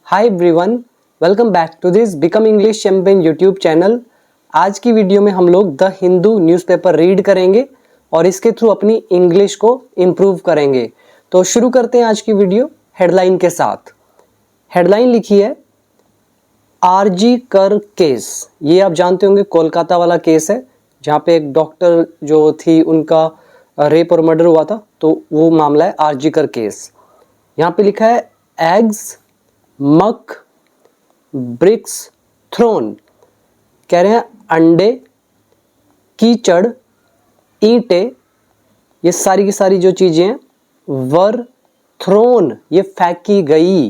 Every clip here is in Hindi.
Hi everyone, welcome back to this Become English Champion YouTube channel. आज की वीडियो में हम लोग द हिंदू न्यूज़पेपर रीड करेंगे और इसके थ्रू अपनी इंग्लिश को इम्प्रूव करेंगे। तो शुरू करते हैं आज की वीडियो हेडलाइन के साथ। हेडलाइन लिखी है आरजी कर केस। ये आप जानते होंगे कोलकाता वाला केस है जहाँ पे एक डॉक्टर जो थी उनका रेप और मर्डर हुआ था, तो वो मामला है आरजी कर केस। यहाँ पे लिखा है एग्स मक ब्रिक्स थ्रोन। कह रहे हैं अंडे, कीचड़, ईंटें, ये सारी की सारी जो चीजें हैं वर थ्रोन, ये फेंकी गई।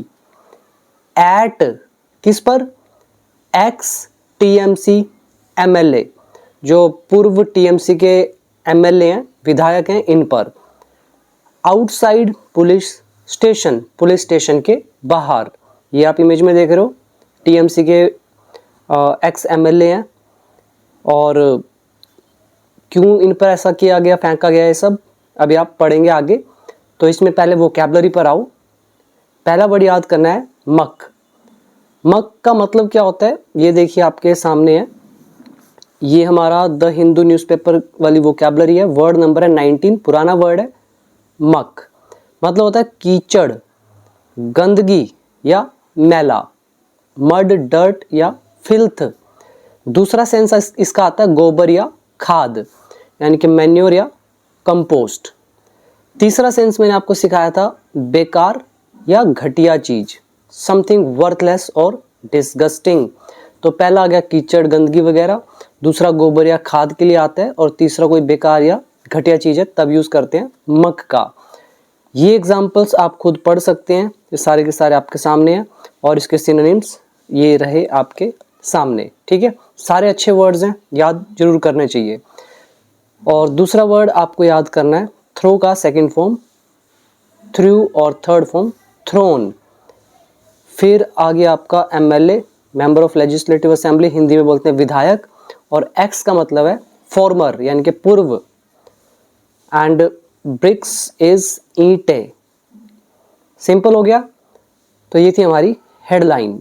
एट किस पर? एक्स टीएमसी एमएलए, जो पूर्व टीएमसी के एमएलए हैं, विधायक हैं, इन पर। Outside police station, police station के बाहर। ये आप इमेज में देख रहे हो, टीएमसी के एक्स एमएलए हैं और क्यों इन पर ऐसा किया गया, फेंका गया, ये सब अभी आप पढ़ेंगे आगे। तो इसमें पहले वोकैबुलरी पर आओ। पहला वर्ड याद करना है मक। मक का मतलब क्या होता है ये देखिए आपके सामने है। ये हमारा द हिंदू न्यूज़पेपर वाली वोकैबुलरी है। वर्ड नंबर है 19, पुराना वर्ड है। मक मतलब होता है कीचड़, गंदगी या मैला, मड, डर्ट या फिल्थ। दूसरा सेंस इसका आता है गोबर या खाद, यानी कि मैन्योर या कंपोस्ट। तीसरा सेंस मैंने आपको सिखाया था बेकार या घटिया चीज, समथिंग वर्थलेस और डिस्गस्टिंग। तो पहला आ गया कीचड़, गंदगी वगैरह, दूसरा गोबर या खाद के लिए आता है, और तीसरा कोई बेकार या घटिया चीज है तब यूज करते हैं मक का। ये एग्जाम्पल्स आप खुद पढ़ सकते हैं, ये सारे के सारे आपके सामने हैं और इसके सिनोनिम्स ये रहे आपके सामने। ठीक है, सारे अच्छे वर्ड्स हैं, याद जरूर करने चाहिए। और दूसरा वर्ड आपको याद करना है थ्रो का सेकंड फॉर्म थ्रू और थर्ड फॉर्म थ्रोन। फिर आगे आपका MLA, member of legislative assembly, Hindi में बोलते हैं विधायक, और एक्स का मतलब है फॉर्मर यानी कि पूर्व, एंड ब्रिक्स इज ईंटे। सिंपल हो गया। तो ये थी हमारी हेडलाइन।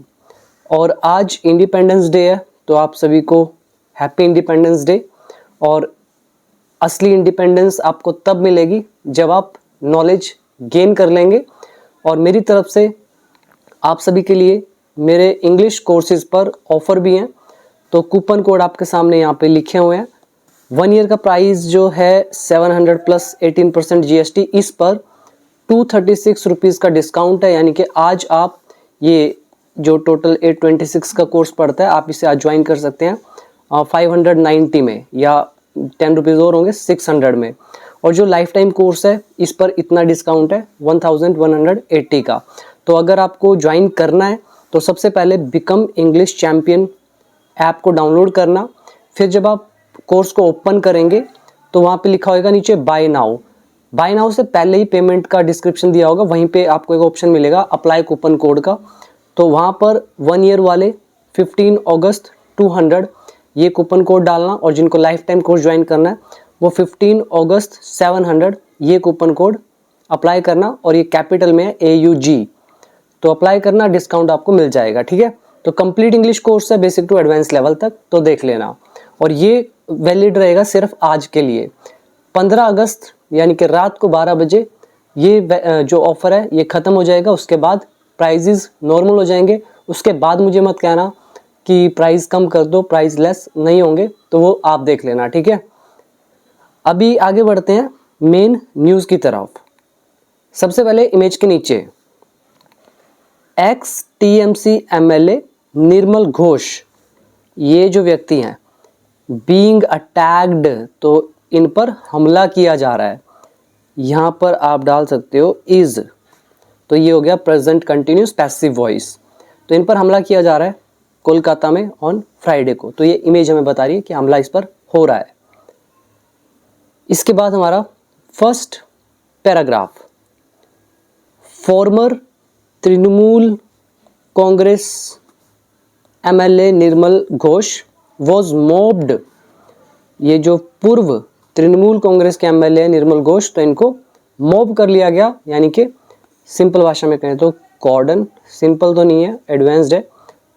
और आज इंडिपेंडेंस डे है, तो आप सभी को हैप्पी इंडिपेंडेंस डे। और असली इंडिपेंडेंस आपको तब मिलेगी जब आप नॉलेज गेन कर लेंगे। और मेरी तरफ से आप सभी के लिए मेरे इंग्लिश कोर्सेज पर ऑफर भी हैं। तो कूपन कोड आपके सामने यहाँ पे लिखे हुए हैं। 1 ईयर का प्राइस जो है 700 प्लस 18% जीएसटी, इस पर 236 रुपीज़ का डिस्काउंट है। यानी कि आज आप ये जो टोटल 826 का कोर्स पड़ता है, आप इसे आज ज्वाइन कर सकते हैं 590 में, या 10 रुपीज़ और होंगे 600 में। और जो लाइफ टाइम कोर्स है इस पर इतना डिस्काउंट है 1180 का। तो अगर आपको ज्वाइन करना है तो सबसे पहले बिकम इंग्लिश चैम्पियन ऐप को डाउनलोड करना। फिर जब आप कोर्स को ओपन करेंगे तो वहाँ पे लिखा होगा नीचे बाय नाउ। बाय नाउ से पहले ही पेमेंट का डिस्क्रिप्शन दिया होगा, वहीं पे आपको एक ऑप्शन मिलेगा अप्लाई कूपन कोड का। तो वहाँ पर 1 ईयर वाले 15 अगस्त 200 ये कूपन कोड डालना, और जिनको लाइफ टाइम कोर्स ज्वाइन करना है वो 15 अगस्त 700 ये कूपन कोड अप्लाई करना। और ये कैपिटल में है AUG, तो अप्लाई करना, डिस्काउंट आपको मिल जाएगा। ठीक है, तो कंप्लीट इंग्लिश कोर्स है बेसिक टू एडवांस लेवल तक, तो देख लेना। और ये वैलिड रहेगा सिर्फ आज के लिए। 15 अगस्त यानी कि रात को 12 बजे ये जो ऑफर है ये ख़त्म हो जाएगा। उसके बाद प्राइजेस नॉर्मल हो जाएंगे। उसके बाद मुझे मत कहना कि प्राइस कम कर दो, प्राइस लेस नहीं होंगे, तो वो आप देख लेना। ठीक है, अभी आगे बढ़ते हैं मेन न्यूज़ की तरफ। सबसे पहले इमेज के नीचे एक्स टीएमसी एमएलए निर्मल घोष, ये जो व्यक्ति हैं, बीइंग अटैक्ड, तो इन पर हमला किया जा रहा है। यहाँ पर आप डाल सकते हो इज, तो ये हो गया प्रेजेंट कंटिन्यूस पैसिव वॉइस। तो इन पर हमला किया जा रहा है कोलकाता में ऑन फ्राइडे को। तो ये इमेज हमें बता रही है कि हमला इस पर हो रहा है। इसके बाद हमारा first paragraph, farmer Trinamool Congress MLA Nirmal Ghosh was mopped. ये जो पूर्व तृणमूल कांग्रेस के एमएलए निर्मल घोष, तो इनको मॉब कर लिया गया, यानी कि सिंपल भाषा में कहें तो कॉर्डन, सिंपल तो नहीं है, एडवांस्ड है।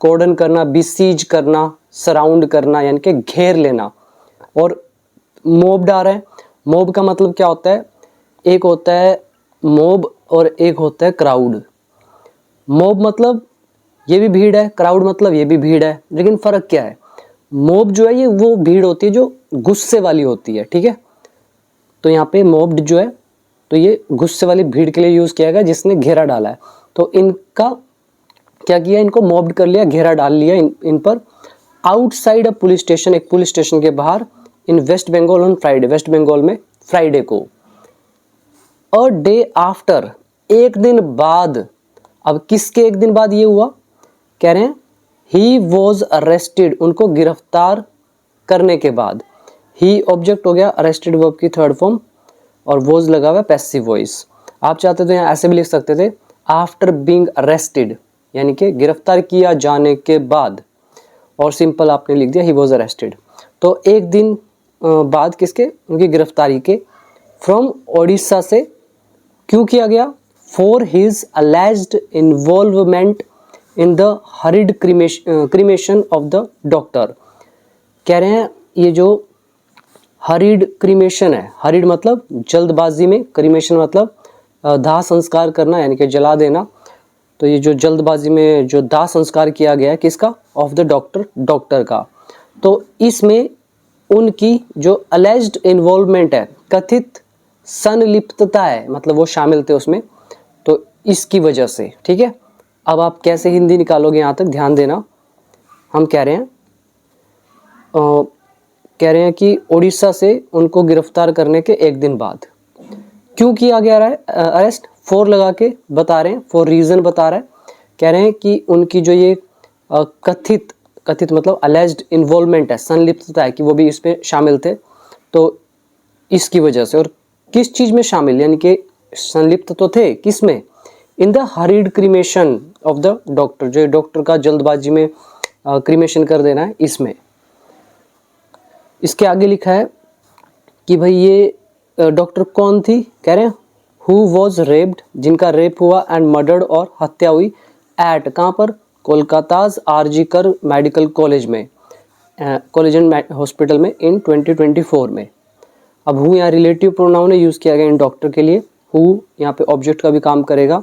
कॉर्डन करना, बिसीज करना, सराउंड करना यानी कि घेर लेना। और मॉब्ड आ रहा है। मॉब का मतलब क्या होता है, एक होता है मॉब और एक होता है क्राउड। मॉब मतलब ये भी भीड़ है, क्राउड मतलब ये भी भीड़ है, लेकिन फ़र्क क्या है, मॉब जो है ये वो भीड़ होती है जो गुस्से वाली होती है, ठीक है। तो यहाँ पे मॉब्ड जो है तो ये गुस्से वाली भीड़ के लिए यूज़ किया गया जिसने घेरा डाला है। तो इनका क्या किया, इनको मॉब्ड कर लिया, घेरा डाल लिया इन पर। आउटसाइड अ पुलिस स्टेशन, एक पुलिस स्टेशन के बाहर, in West Bengal on Friday, West Bengal में फ्राइडे को। अ डे आफ्टर, एक दिन बाद। अब किसके एक दिन बाद ये हुआ, कह रहे हैं ही वॉज अरेस्टेड, उनको गिरफ्तार करने के बाद। ही ऑब्जेक्ट हो गया, अरेस्टेड वर्ब की थर्ड फॉर्म, और वॉज लगा हुआ पैसिव वॉइस। आप चाहते तो यहाँ ऐसे भी लिख सकते थे, आफ्टर बीइंग अरेस्टेड, यानी कि गिरफ्तार किया जाने के बाद, और सिंपल आपने लिख दिया ही वॉज अरेस्टेड। तो एक दिन बाद किसके, उनकी गिरफ्तारी के। फ्रॉम ओडिशा से, क्यों किया गया, for his alleged involvement in the horrid cremation of the doctor. कह रहे हैं ये जो हरिड क्रीमेशन है, हरिड मतलब जल्दबाजी में, क्रीमेशन मतलब दाह संस्कार करना यानी कि जला देना। तो ये जो जल्दबाजी में जो दाह संस्कार किया गया है किसका, ऑफ द डॉक्टर, डॉक्टर का। तो इसमें उनकी जो अलेज्ड इन्वॉल्वमेंट है, कथित संलिप्तता है, मतलब वो शामिल थे उसमें, तो इसकी वजह से, ठीक है। अब आप कैसे हिंदी निकालोगे यहाँ तक ध्यान देना। हम कह रहे हैं कि ओडिशा से उनको गिरफ्तार करने के एक दिन बाद। क्यों किया गया है अरेस्ट, फॉर लगा के बता रहे हैं, फॉर रीज़न बता रहा है। कह रहे हैं कि उनकी जो ये कथित मतलब अलेज्ड इन्वॉल्वमेंट है, संलिप्तता है कि वो भी इसमें शामिल थे, तो इसकी वजह से। और किस चीज़ में शामिल, यानी कि संलिप्त तो थे किस में, in the hurried cremation of the doctor, जो डॉक्टर का जल्दबाजी में क्रीमेशन कर देना है, इसमें। इसके आगे लिखा है कि भाई ये डॉक्टर कौन थी, कह रहे हैं हु वॉज रेप्ड, जिनका रेप हुआ, एंड मर्डर्ड और हत्या हुई, एट कहाँ पर, कोलकाताज आरजी कर मेडिकल कॉलेज में, कॉलेज एंड हॉस्पिटल में, इन 2024 में। अब हु यहाँ रिलेटिव प्रोनाउन यूज़ किया गया इन डॉक्टर के लिए। हु यहाँ पे ऑब्जेक्ट का भी काम करेगा।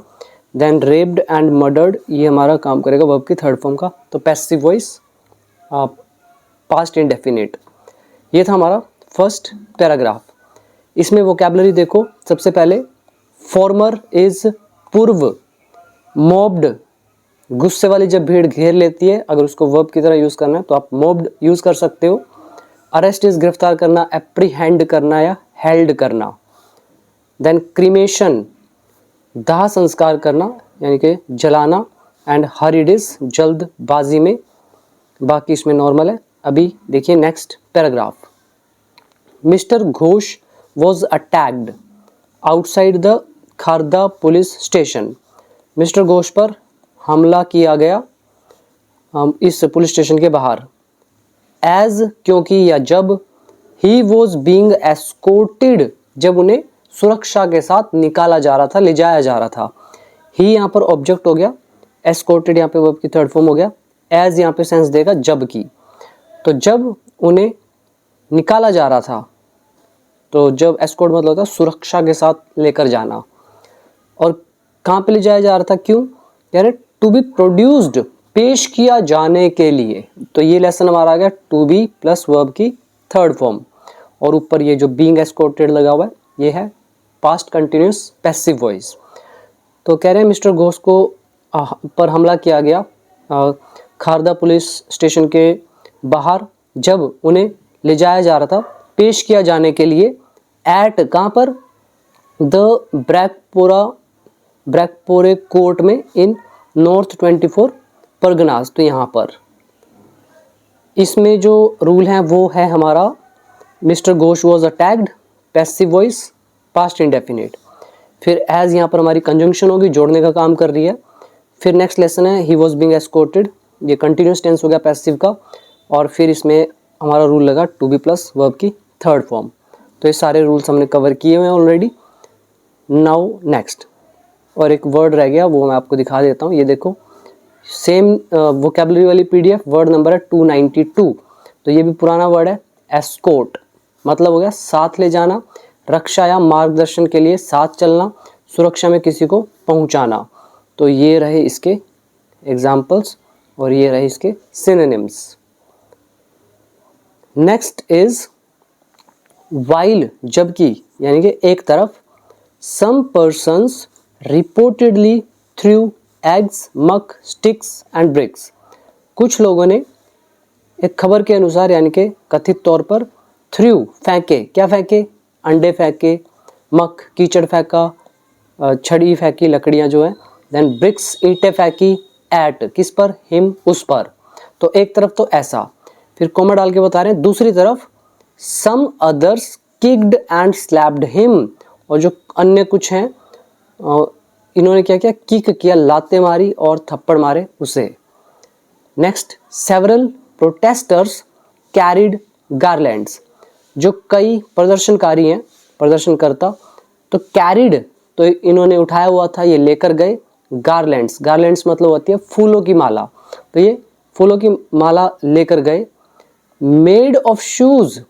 देन रेप्ड एंड मर्डर्ड, ये हमारा काम करेगा वर्ब की थर्ड फॉर्म का। तो पैसिव वॉइस, पास्ट इंडेफिनिट। ये था हमारा फर्स्ट पैराग्राफ। इसमें वोकैबुलरी देखो, सबसे पहले फॉर्मर इज पूर्व, मॉब्ड गुस्से वाली जब भीड़ घेर लेती है, अगर उसको वर्ब की तरह यूज़ करना है तो आप मॉब्ड यूज़ कर सकते हो। अरेस्ट इज गिरफ्तार करना, एप्रीहेंड करना या हेल्ड करना। देन क्रीमेशन दाह संस्कार करना यानी कि जलाना, एंड हरीड इज जल्दबाजी में। बाकी इसमें नॉर्मल है। अभी देखिए next paragraph. Mister Ghosh was attacked outside the Kharda police station. Mister Ghosh पर हमला किया गया इस पुलिस स्टेशन के बाहर। एज क्योंकि या जब, ही वॉज बींग एस्कोर्टेड जब उन्हें सुरक्षा के साथ निकाला जा रहा था, ले जाया जा रहा था। ही यहाँ पर ऑब्जेक्ट हो गया, एस्कोर्टेड यहाँ पे वर्ब की थर्ड फॉर्म हो गया, एज यहाँ पे सेंस देगा जब की। तो जब उन्हें निकाला जा रहा था, तो जब एस्कोर्ट मतलब होता है सुरक्षा के साथ लेकर जाना। और कहाँ पे ले जाया जा रहा था, क्यों, कह रहे टू बी प्रोड्यूस्ड, पेश किया जाने के लिए। तो ये लेसन हमारा आ गया टू बी प्लस वर्ब की थर्ड फॉर्म, और ऊपर ये जो बीइंग एस्कोर्टेड लगा हुआ है ये है पास्ट कंटिन्यूस पैसिव वॉइस। तो कह रहे हैं मिस्टर घोष को पर हमला किया गया खारदा पुलिस स्टेशन के बाहर जब उन्हें ले जाया जा रहा था पेश किया जाने के लिए। एट कहाँ पर, द ब्रैकपोरे कोर्ट में, इन नॉर्थ 24 परगनास। तो यहाँ पर इसमें जो रूल है वो है हमारा mister Ghosh was attacked, passive voice, past indefinite. फिर एज यहाँ पर हमारी कंजंक्शन होगी, जोड़ने का काम कर रही है। फिर नेक्स्ट लेसन है ही वॉज बीइंग एस्कोर्टेड, ये कंटिन्यूस टेंस हो गया पैसिव का। और फिर इसमें हमारा रूल लगा टू बी प्लस वर्ब की थर्ड फॉर्म। तो ये सारे रूल्स हमने कवर किए हुए हैं ऑलरेडी। नाउ नेक्स्ट, और एक वर्ड रह गया, वो मैं आपको दिखा देता हूँ। ये देखो, सेम वोकेबलरी वाली पीडीएफ, वर्ड नंबर है 292। तो ये भी पुराना वर्ड है, एस्कोर्ट, मतलब हो गया साथ ले जाना, रक्षा या मार्गदर्शन के लिए साथ चलना, सुरक्षा में किसी को पहुंचाना। तो ये रहे इसके एग्जाम्पल्स और ये रहे इसके सिनोनिम्स। नेक्स्ट इज वाइल, जबकि, यानी कि एक तरफ, सम पर्सन्स रिपोर्टेडली थ्रू एग्स, मक, स्टिक्स एंड ब्रिक्स, कुछ लोगों ने एक खबर के अनुसार यानी कि कथित तौर पर थ्रू फेंके, क्या फेंके, अंडे फेंके, मक कीचड़ फेंका, छड़ी फेंकी, लकड़ियां जो है, देन ब्रिक्स ईंटें फेंकी, एट किस पर, हिम उस पर। तो एक तरफ तो ऐसा, फिर कॉमा डाल के बता रहे हैं दूसरी तरफ some others kicked and slapped him, और जो अन्य कुछ हैं इन्होंने क्या किया, किक किया, लाते मारी और थप्पड़ मारे उसे। नेक्स्ट, सेवरल प्रोटेस्टर्स कैरिड गारलैंड्स, जो कई प्रदर्शनकारी हैं, प्रदर्शनकर्ता, तो कैरिड तो इन्होंने उठाया हुआ था, ये लेकर गए, गारलैंड्स, गारलैंड्स मतलब होती है फूलों की माला, तो ये फूलों की माला लेकर गए। मेड ऑफ शूज,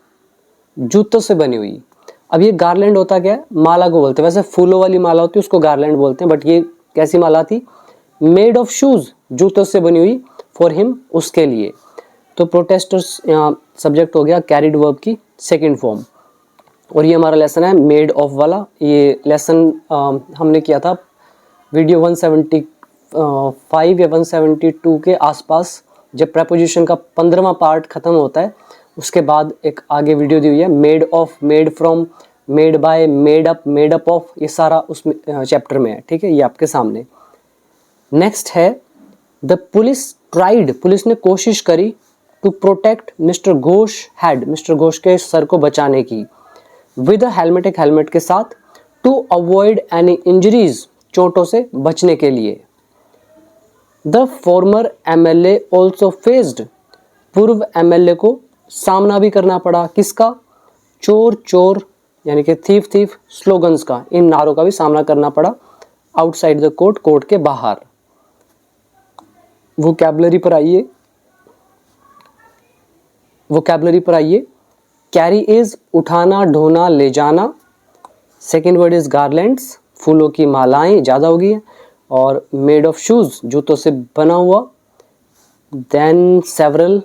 जूतों से बनी हुई। अब ये गारलैंड होता क्या है, माला को बोलते हैं, वैसे फूलों वाली माला होती है उसको गारलैंड बोलते हैं, बट ये कैसी माला थी, मेड ऑफ शूज, जूतों से बनी हुई, फॉर हिम उसके लिए। तो प्रोटेस्टर्स यहाँ सब्जेक्ट हो गया, कैरिड वर्ब की सेकंड फॉर्म। और ये हमारा लेसन है मेड ऑफ वाला, ये लेसन हमने किया था वीडियो 175 या 172 के आसपास, जब प्रेपोजिशन का 15वां पार्ट खत्म होता है उसके बाद एक आगे वीडियो दी हुई है, made of, made from, made by, made up of, ये सारा उस चैप्टर में है, ठीक है, ये आपके सामने। नेक्स्ट है द पुलिस ट्राइड, पुलिस ने कोशिश करी, to protect mister Ghosh head, mister Ghosh के सर को बचाने की, विद हेलमेट, एक हेलमेट के साथ, टू अवॉइड एनी इंजरीज, चोटों से बचने के लिए। The former MLA also faced, पूर्व एमएलए को सामना भी करना पड़ा, किसका, चोर चोर यानी कि थीफ थीफ स्लोगन्स का, इन नारों का भी सामना करना पड़ा, आउटसाइड द कोर्ट, कोर्ट के बाहर। वोकैबुलरी पर आइए, वोकैबुलरी पर आइए। कैरी इज उठाना, ढोना, ले जाना। सेकेंड वर्ड इज गारलैंड्स, फूलों की मालाएं, ज़्यादा होगी, और मेड ऑफ शूज, जूतों से बना हुआ। देन सेवरल,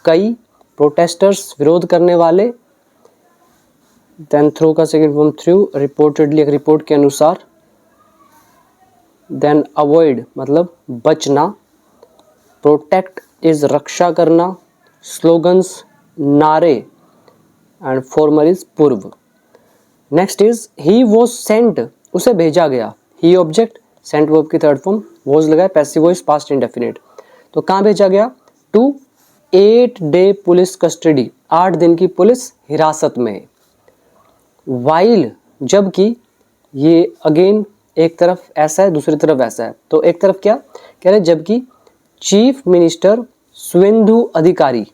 कई, प्रोटेस्टर्स, विरोध करने वाले। देन थ्रू का सेकेंड फॉर्म थ्रू, रिपोर्टेडली, एक रिपोर्ट के अनुसार। देन अवॉइड मतलब बचना। प्रोटेक्ट इज रक्षा करना। स्लोगन्स नारे, एंड फॉर्मर इज पूर्व। Next is he was sent, उसे भेजा गया। ही ऑब्जेक्ट, सेंट वर्ब की थर्ड फॉर्म, वॉज लगा है, पैसिव वॉइस, पास्ट इंडेफिनिट। तो कहाँ भेजा गया, टू 8 डे पुलिस कस्टडी, 8 दिन की पुलिस हिरासत में। वाइल, जबकि, ये अगेन एक तरफ ऐसा है दूसरी तरफ ऐसा है, तो एक तरफ क्या कह रहे, जबकि चीफ मिनिस्टर शुवेंदु अधिकारी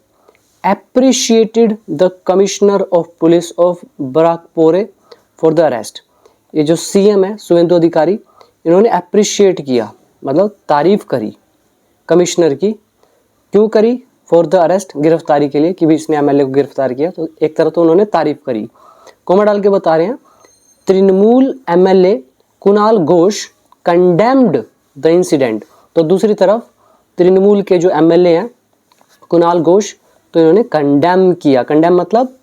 appreciated the commissioner of police of बराकपोरे for the arrest। ये जो सीएम है शुवेंदु अधिकारी, इन्होंने अप्रिशिएट किया मतलब तारीफ करी कमिश्नर की, क्यों करी, फॉर द अरेस्ट, गिरफ्तारी के लिए, कि भी इसने एमएलए को गिरफ्तार किया, तो एक तरफ तो उन्होंने तारीफ करी। कोमा डाल के बता रहे हैं, Trinamool MLA Kunal Ghosh condemned the incident, तो दूसरी तरफ तृणमूल के जो एमएलए हैं कुणाल घोष, तो इन्होंने कंडेम किया। कंडेम मतलब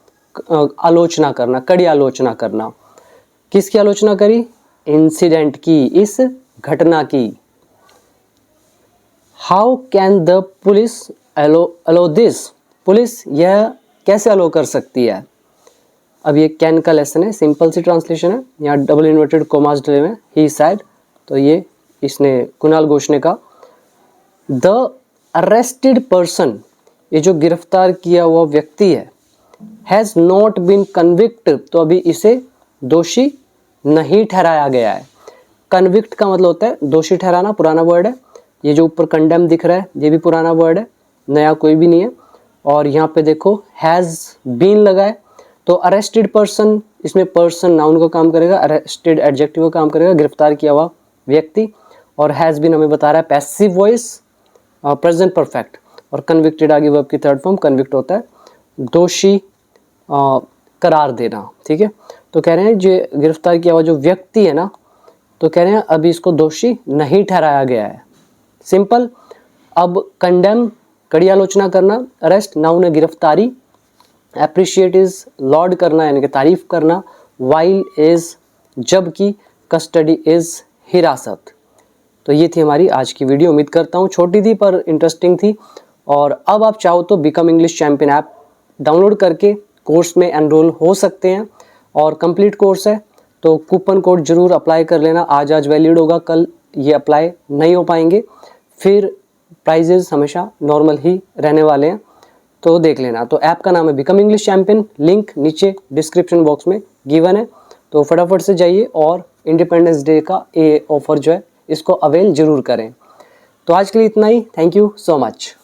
आलोचना करना, कड़ी आलोचना करना। किसकी आलोचना करी, इंसिडेंट की, इस घटना की। How can the police allow this, police यह कैसे अलो कर सकती है। अब ये कैन का लेसन है, सिंपल सी ट्रांसलेशन है, यहाँ डबल इन्वर्टेड कोमास डले में, ही सैड, तो ये इसने कुणाल घोष ने कहा। द अरेस्टेड पर्सन, ये जो गिरफ्तार किया हुआ व्यक्ति है, हैज़ नॉट बीन कन्विक्ट, तो अभी इसे दोषी नहीं ठहराया गया है। कन्विक्ट का मतलब होता है दोषी ठहराना, पुराना वर्ड है। ये जो ऊपर कंडेम दिख रहा है ये भी पुराना वर्ड है, नया कोई भी नहीं है। और यहाँ पे देखो हैज़ बीन लगा है, तो अरेस्टेड पर्सन, इसमें पर्सन नाउन का काम करेगा, अरेस्टेड एडजेक्टिव का काम करेगा, गिरफ्तार किया हुआ व्यक्ति, और हैज़ बीन हमें बता रहा है पैसिव वॉइस, प्रेजेंट परफेक्ट, और कन्विक्टेड आगे वर्ब की थर्ड फॉर्म कन्विक्ट होता है दोषी करार देना। ठीक है, तो कह रहे हैं जो गिरफ्तार किया हुआ जो व्यक्ति है ना, तो कह रहे हैं अभी इसको दोषी नहीं ठहराया गया है। सिंपल। अब कंडेम कड़ी आलोचना करना, अरेस्ट नाउन है गिरफ्तारी, अप्रिशिएट इज लॉर्ड करना यानी कि तारीफ करना, वाइल इज जबकि, कस्टडी इज हिरासत। तो ये थी हमारी आज की वीडियो। उम्मीद करता हूँ छोटी थी पर इंटरेस्टिंग थी। और अब आप चाहो तो become English champion app download करके कोर्स में एनरोल हो सकते हैं, और कंप्लीट कोर्स है तो कूपन कोड जरूर अप्लाई कर लेना। आज वैलिड होगा, कल ये अप्लाई नहीं हो पाएंगे, फिर प्राइजेस हमेशा नॉर्मल ही रहने वाले हैं, तो देख लेना। तो ऐप का नाम है बिकम इंग्लिश चैंपियन, लिंक नीचे डिस्क्रिप्शन बॉक्स में गिवन है, तो फटाफट से जाइए और इंडिपेंडेंस डे का ये ऑफर जो है इसको अवेल जरूर करें। तो आज के लिए इतना ही। Thank you so much.